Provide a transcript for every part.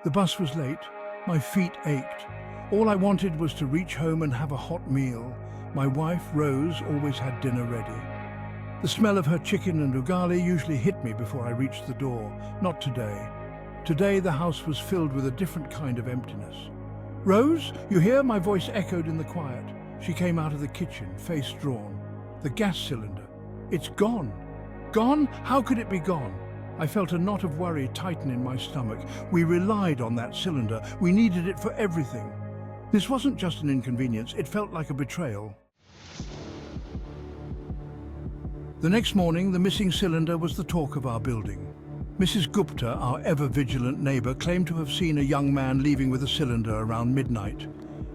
The bus was late. My feet ached. All I wanted was to reach home and have a hot meal. My wife, Rose, always had dinner ready. The smell of her chicken and ugali usually hit me before I reached the door. Not today. Today the house was filled with a different kind of emptiness. "Rose, you hear?" My voice echoed in the quiet. She came out of the kitchen, face drawn. "The gas cylinder. It's gone." "Gone? How could it be gone?" I felt a knot of worry tighten in my stomach. We relied on that cylinder. We needed it for everything. This wasn't just an inconvenience, it felt like a betrayal. The next morning, the missing cylinder was the talk of our building. Mrs. Gupta, our ever-vigilant neighbour, claimed to have seen a young man leaving with a cylinder around midnight.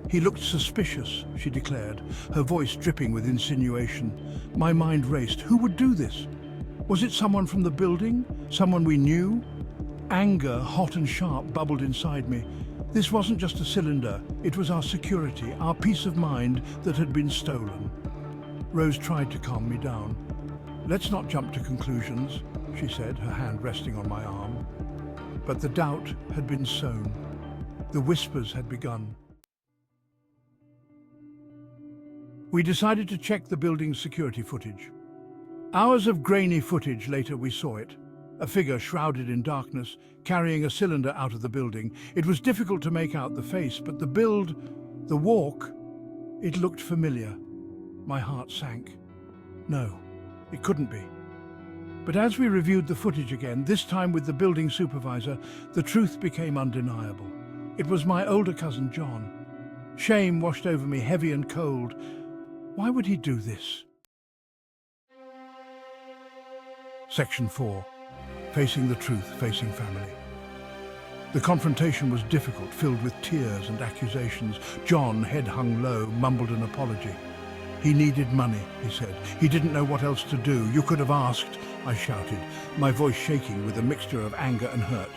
"He looked suspicious," she declared, her voice dripping with insinuation. My mind raced. Who would do this? Was it someone from the building? Someone we knew? Anger, hot and sharp, bubbled inside me. This wasn't just a cylinder. It was our security, our peace of mind that had been stolen. Rose tried to calm me down. "Let's not jump to conclusions," she said, her hand resting on my arm. But the doubt had been sown. The whispers had begun. We decided to check the building's security footage. Hours of grainy footage later we saw it. A figure shrouded in darkness, carrying a cylinder out of the building. It was difficult to make out the face, but the build, the walk, it looked familiar. My heart sank. No, it couldn't be. But as we reviewed the footage again, this time with the building supervisor, the truth became undeniable. It was my older cousin John. Shame washed over me, heavy and cold. Why would he do this? Section 4. Facing the truth, facing family. The confrontation was difficult, filled with tears and accusations. John, head hung low, mumbled an apology. "He needed money," he said. "He didn't know what else to do. You could have asked," I shouted, my voice shaking with a mixture of anger and hurt.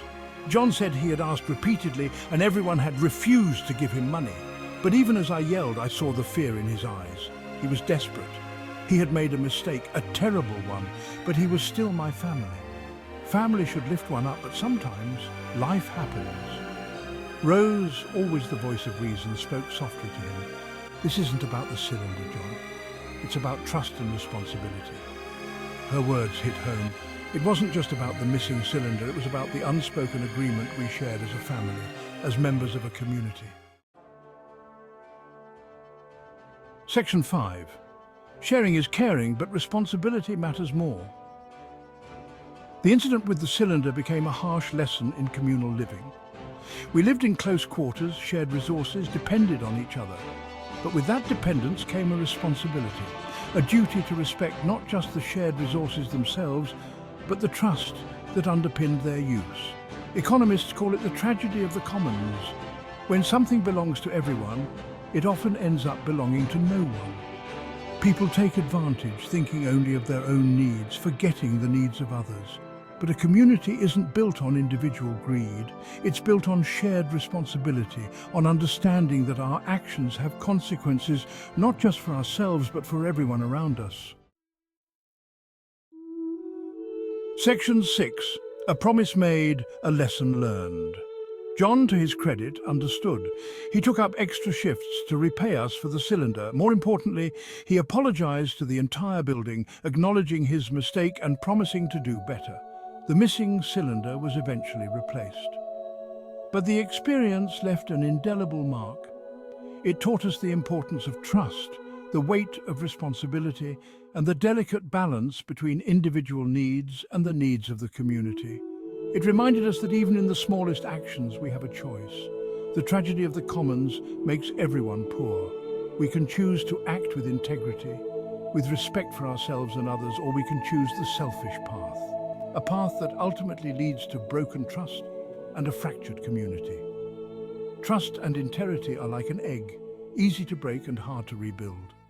John said he had asked repeatedly and everyone had refused to give him money. But even as I yelled, I saw the fear in his eyes. He was desperate. He had made a mistake, a terrible one, but he was still my family. Family should lift one up, but sometimes life happens. Rose, always the voice of reason, spoke softly to him. "This isn't about the cylinder, John. It's about trust and responsibility." Her words hit home. It wasn't just about the missing cylinder, it was about the unspoken agreement we shared as a family, as members of a community. Section 5. Sharing is caring, but responsibility matters more. The incident with the cylinder became a harsh lesson in communal living. We lived in close quarters, shared resources, depended on each other. But with that dependence came a responsibility, a duty to respect not just the shared resources themselves, but the trust that underpinned their use. Economists call it the tragedy of the commons. When something belongs to everyone, it often ends up belonging to no one. People take advantage, thinking only of their own needs, forgetting the needs of others. But a community isn't built on individual greed. It's built on shared responsibility, on understanding that our actions have consequences, not just for ourselves, but for everyone around us. Section 6. A promise made, a lesson learned. John, to his credit, understood. He took up extra shifts to repay us for the cylinder. More importantly, he apologized to the entire building, acknowledging his mistake and promising to do better. The missing cylinder was eventually replaced. But the experience left an indelible mark. It taught us the importance of trust, the weight of responsibility, and the delicate balance between individual needs and the needs of the community. It reminded us that even in the smallest actions we have a choice. The tragedy of the commons makes everyone poor. We can choose to act with integrity, with respect for ourselves and others, or we can choose the selfish path. A path that ultimately leads to broken trust and a fractured community. Trust and integrity are like an egg, easy to break and hard to rebuild.